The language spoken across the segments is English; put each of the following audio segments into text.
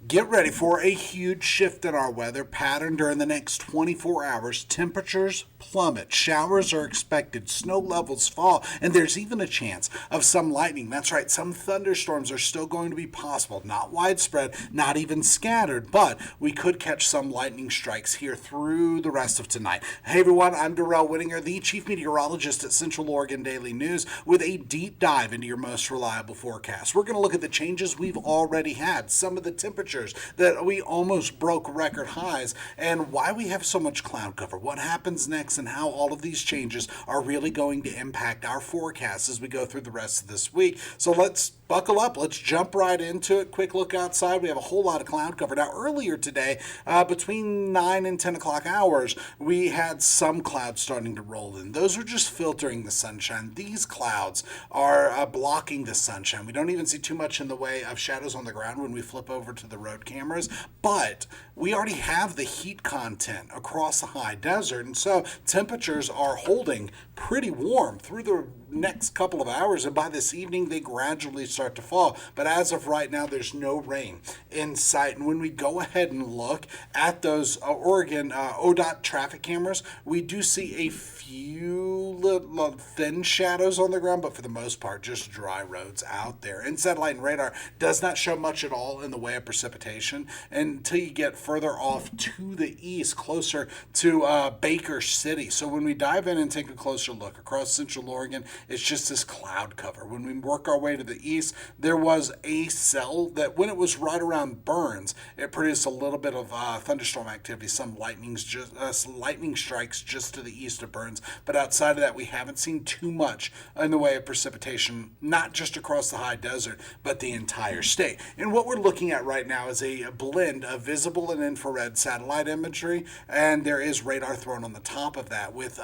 Get ready for a huge shift in our weather pattern during the next 24 hours. Temperatures plummet, showers are expected, snow levels fall, and there's even a chance of some lightning. That's right, some thunderstorms are still going to be possible. Not widespread, not even scattered, but we could catch some lightning strikes here through the rest of tonight. Hey everyone, I'm Darrell Whittinger, the Chief Meteorologist at Central Oregon Daily News, with a deep dive into your most reliable forecast. We're going to look at the changes we've already had, some of the temperatures that we almost broke record highs, and why we have so much cloud cover, what happens next, and how all of these changes are really going to impact our forecast as we go through the rest of this week. So let's buckle up. Let's jump right into it. Quick look outside. We have a whole lot of cloud cover. Now, earlier today, between 9 and 10 o'clock hours, we had some clouds starting to roll in. Those are just filtering the sunshine. These clouds are blocking the sunshine. We don't even see too much in the way of shadows on the ground when we flip over to the road cameras, but we already have the heat content across the high desert, and so temperatures are holding pretty warm through the next couple of hours, and by this evening they gradually start to fall. But as of right now, there's no rain in sight. And when we go ahead and look at those Oregon ODOT traffic cameras, we do see a few little thin shadows on the ground, but for the most part just dry roads out there. And satellite and radar does not show much at all in the way of precipitation until you get further off to the east, closer to Baker City. So when we dive in and take a closer look across Central Oregon, it's just this cloud cover. When we work our way to the east, there was a cell that when it was right around Burns, it produced a little bit of thunderstorm activity, some lightning strikes just to the east of Burns. But outside of that, we haven't seen too much in the way of precipitation, not just across the high desert, but the entire state. And what we're looking at right now is a blend of visible and infrared satellite imagery, and there is radar thrown on the top of that with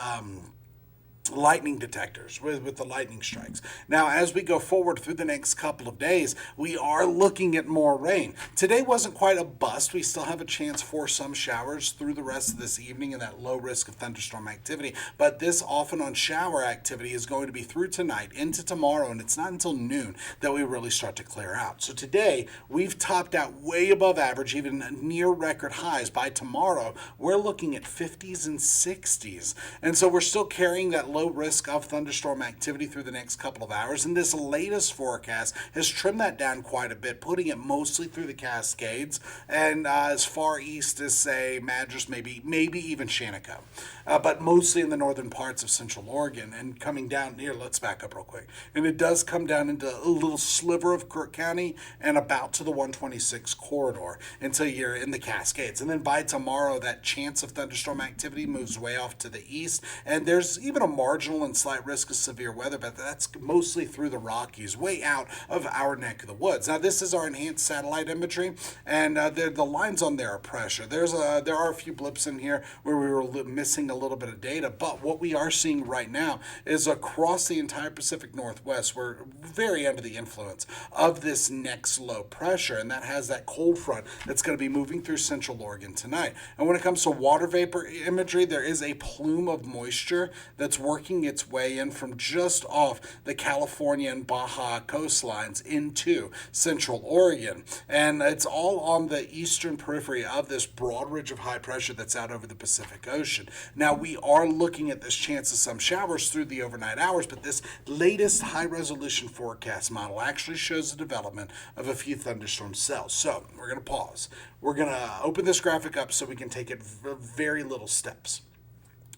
lightning detectors with the lightning strikes. Now, as we go forward through the next couple of days, we are looking at more rain. Today wasn't quite a bust. We still have a chance for some showers through the rest of this evening and that low risk of thunderstorm activity, but this off and on shower activity is going to be through tonight into tomorrow, and it's not until noon that we really start to clear out. So today we've topped out way above average, even near record highs. By tomorrow, we're looking at 50s and 60s, and so we're still carrying that low risk of thunderstorm activity through the next couple of hours, and this latest forecast has trimmed that down quite a bit, putting it mostly through the Cascades and as far east as, say, Madras, maybe even Shannecoe, but mostly in the northern parts of Central Oregon, and coming down here. Let's back up real quick, and it does come down into a little sliver of Crook County and about to the 126 corridor until you're in the Cascades, and then by tomorrow that chance of thunderstorm activity moves way off to the east, and there's even a marginal and slight risk of severe weather, but that's mostly through the Rockies, way out of our neck of the woods. Now, this is our enhanced satellite imagery, and the lines on there are pressure. There are a few blips in here where we were missing a little bit of data, but what we are seeing right now is across the entire Pacific Northwest, we're very under the influence of this next low pressure, and that has that cold front that's going to be moving through Central Oregon tonight. And when it comes to water vapor imagery, there is a plume of moisture that's working its way in from just off the California and Baja coastlines into Central Oregon. And it's all on the eastern periphery of this broad ridge of high pressure that's out over the Pacific Ocean. Now, we are looking at this chance of some showers through the overnight hours, but this latest high-resolution forecast model actually shows the development of a few thunderstorm cells. So we're going to pause. We're going to open this graphic up so we can take it very little steps.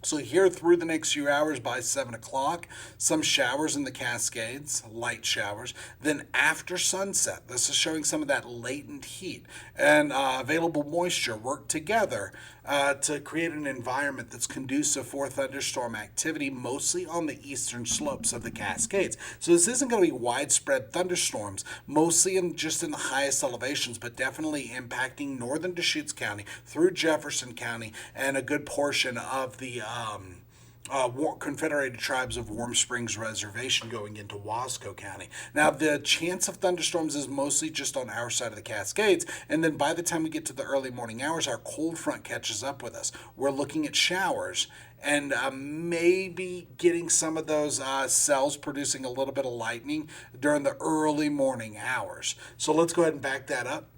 So here through the next few hours by 7 o'clock, some showers in the Cascades, light showers. Then after sunset, this is showing some of that latent heat and available moisture work together to create an environment that's conducive for thunderstorm activity, mostly on the eastern slopes of the Cascades. So this isn't going to be widespread thunderstorms, mostly just in the highest elevations, but definitely impacting northern Deschutes County through Jefferson County and a good portion of the Confederated Tribes of Warm Springs Reservation going into Wasco County. Now, the chance of thunderstorms is mostly just on our side of the Cascades, and then by the time we get to the early morning hours, our cold front catches up with us. We're looking at showers and maybe getting some of those cells producing a little bit of lightning during the early morning hours. So let's go ahead and back that up.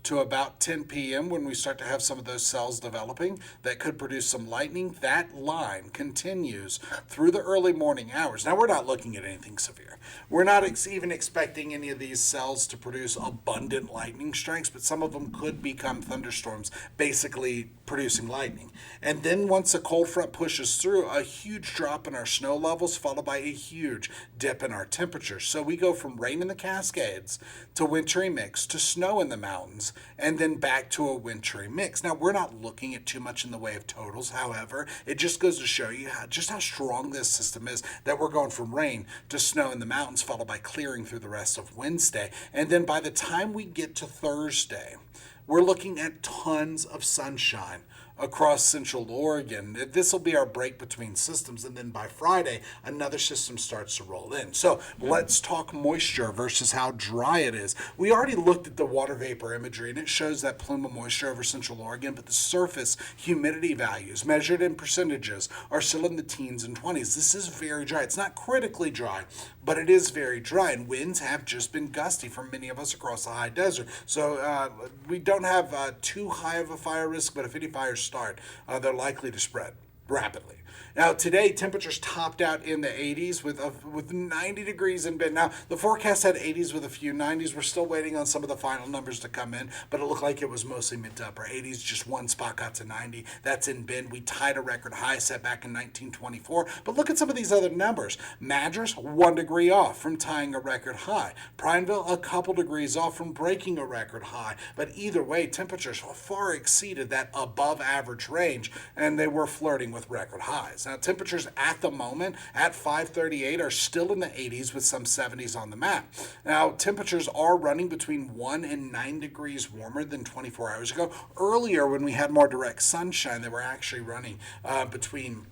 to about 10 p.m. when we start to have some of those cells developing that could produce some lightning. That line continues through the early morning hours. Now, we're not looking at anything severe. We're not even expecting any of these cells to produce abundant lightning strikes, but some of them could become thunderstorms, basically producing lightning. And then once a cold front pushes through, a huge drop in our snow levels, followed by a huge dip in our temperatures. So we go from rain in the Cascades to wintry mix to snow in the mountains, and then back to a wintry mix. Now, we're not looking at too much in the way of totals. However, it just goes to show you just how strong this system is, that we're going from rain to snow in the mountains, followed by clearing through the rest of Wednesday. And then by the time we get to Thursday, we're looking at tons of sunshine across Central Oregon. This will be our break between systems, and then by Friday, another system starts to roll in. So let's talk moisture versus how dry it is. We already looked at the water vapor imagery, and it shows that plume of moisture over Central Oregon, but the surface humidity values, measured in percentages, are still in the teens and 20s. This is very dry. It's not critically dry, but it is very dry, and winds have just been gusty for many of us across the high desert. So we don't have too high of a fire risk, but if any fires start, they're likely to spread rapidly. Now, today, temperatures topped out in the 80s with 90 degrees in Bend. Now, the forecast had 80s with a few 90s. We're still waiting on some of the final numbers to come in, but it looked like it was mostly mid to upper 80s. Just one spot got to 90. That's in Bend. We tied a record high set back in 1924. But look at some of these other numbers. Madras, 1 degree off from tying a record high. Prineville, a couple degrees off from breaking a record high. But either way, temperatures far exceeded that above average range, and they were flirting with record highs. Now, temperatures at the moment at 5:38 are still in the 80s with some 70s on the map. Now, temperatures are running between 1 and 9 degrees warmer than 24 hours ago. Earlier, when we had more direct sunshine, they were actually running between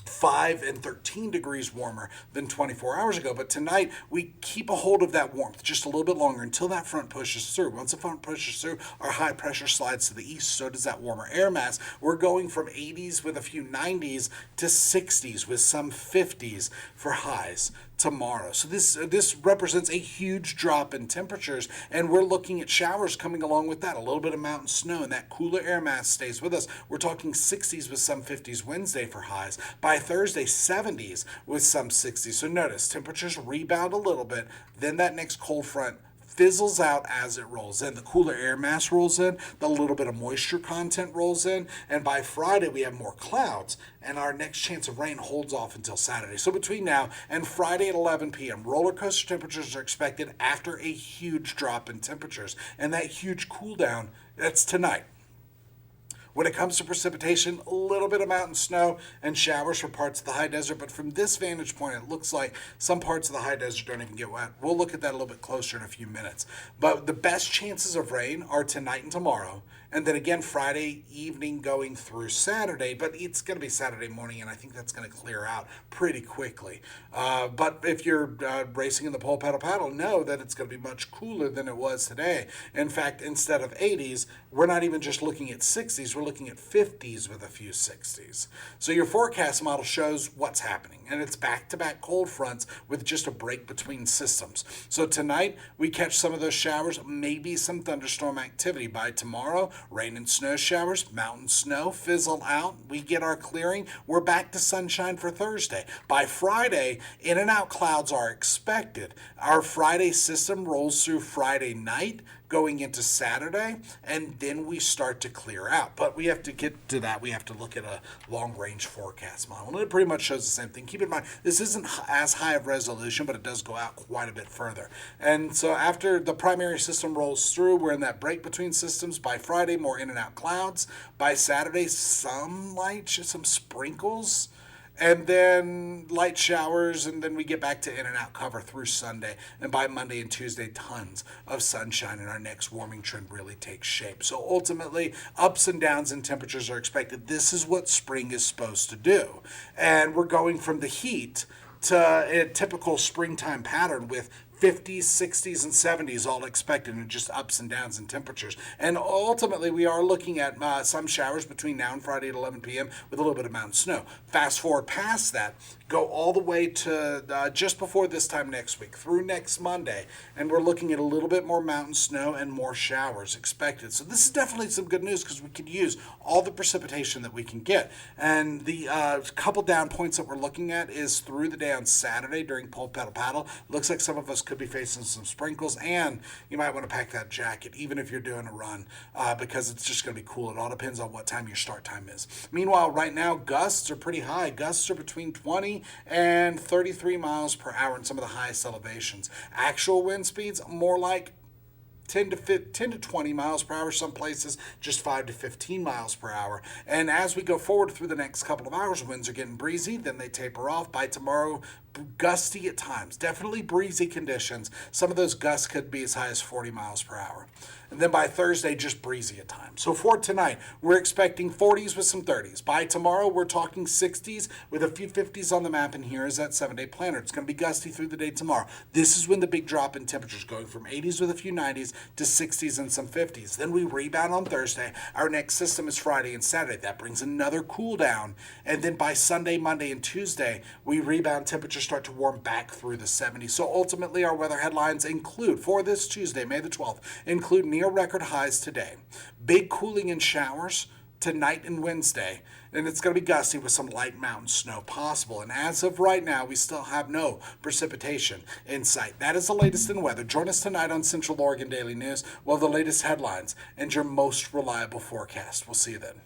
5 and 13 degrees warmer than 24 hours ago. But tonight, we keep a hold of that warmth just a little bit longer until that front pushes through. Once the front pushes through, our high pressure slides to the east, so does that warmer air mass. We're going from 80s with a few 90s to 60s with some 50s for highs tomorrow. So this represents a huge drop in temperatures, and we're looking at showers coming along with that. A little bit of mountain snow, and that cooler air mass stays with us. We're talking 60s with some 50s Wednesday for highs. By Thursday, 70s with some 60s. So notice, temperatures rebound a little bit, then that next cold front fizzles out as it rolls in. The cooler air mass rolls in, the little bit of moisture content rolls in, and by Friday we have more clouds, and our next chance of rain holds off until Saturday. So between now and Friday at 11 p.m., roller coaster temperatures are expected after a huge drop in temperatures, and that huge cool down, that's tonight. When it comes to precipitation, a little bit of mountain snow and showers for parts of the high desert, but from this vantage point, it looks like some parts of the high desert don't even get wet. We'll look at that a little bit closer in a few minutes. But the best chances of rain are tonight and tomorrow, and then again Friday evening going through Saturday, but it's going to be Saturday morning, and I think that's going to clear out pretty quickly. But if you're racing in the pole paddle, know that it's going to be much cooler than it was today. In fact, instead of 80s, we're not even just looking at 60s, we're looking at 50s with a few 60s. So your forecast model shows what's happening, and it's back-to-back cold fronts with just a break between systems. So tonight, we catch some of those showers, maybe some thunderstorm activity. By tomorrow, rain and snow showers, mountain snow fizzle out. We get our clearing. We're back to sunshine for Thursday. By Friday, in and out clouds are expected. Our Friday system rolls through Friday night, going into Saturday, and then we start to clear out. But we have to get to that. We have to look at a long-range forecast model, and it pretty much shows the same thing. Keep in mind, this isn't as high of resolution, but it does go out quite a bit further. And so after the primary system rolls through, we're in that break between systems. By Friday, more in and out clouds. By Saturday, some light, some sprinkles, and then light showers, and then we get back to in and out cover through Sunday. And by Monday and Tuesday, tons of sunshine, and our next warming trend really takes shape. So ultimately, ups and downs in temperatures are expected. This is what spring is supposed to do. And we're going from the heat to a typical springtime pattern with 50s, 60s, and 70s all expected, and just ups and downs in temperatures. And ultimately, we are looking at some showers between now and Friday at 11 p.m. with a little bit of mountain snow. Fast forward past that, go all the way to just before this time next week, through next Monday, and we're looking at a little bit more mountain snow and more showers expected. So this is definitely some good news because we could use all the precipitation that we can get. And the couple down points that we're looking at is through the day on Saturday during Pull Pedal Paddle. Looks like some of us could be facing some sprinkles, and you might want to pack that jacket even if you're doing a run because it's just going to be cool. It all depends on what time your start time is. Meanwhile, right now, gusts are pretty high. Gusts are between 20 and 33 miles per hour in some of the highest elevations. Actual wind speeds, more like 10 to 20 miles per hour, some places just 5 to 15 miles per hour. And as we go forward through the next couple of hours, winds are getting breezy, then they taper off. By tomorrow, gusty at times, definitely breezy conditions. Some of those gusts could be as high as 40 miles per hour. And then by Thursday, just breezy at times. So for tonight, we're expecting 40s with some 30s. By tomorrow, we're talking 60s with a few 50s on the map, and here is that 7-day planner. It's going to be gusty through the day tomorrow. This is when the big drop in temperatures, going from 80s with a few 90s to 60s and some 50s. Then we rebound on Thursday. Our next system is Friday and Saturday. That brings another cool down. And then by Sunday, Monday, and Tuesday, we rebound. Temperatures start to warm back through the 70s. So ultimately, our weather headlines include, for this Tuesday, May the 12th, include near record highs today. Big cooling and showers tonight and Wednesday. And it's going to be gusty with some light mountain snow possible. And as of right now, we still have no precipitation in sight. That is the latest in weather. Join us tonight on Central Oregon Daily News. Well, the latest headlines and your most reliable forecast. We'll see you then.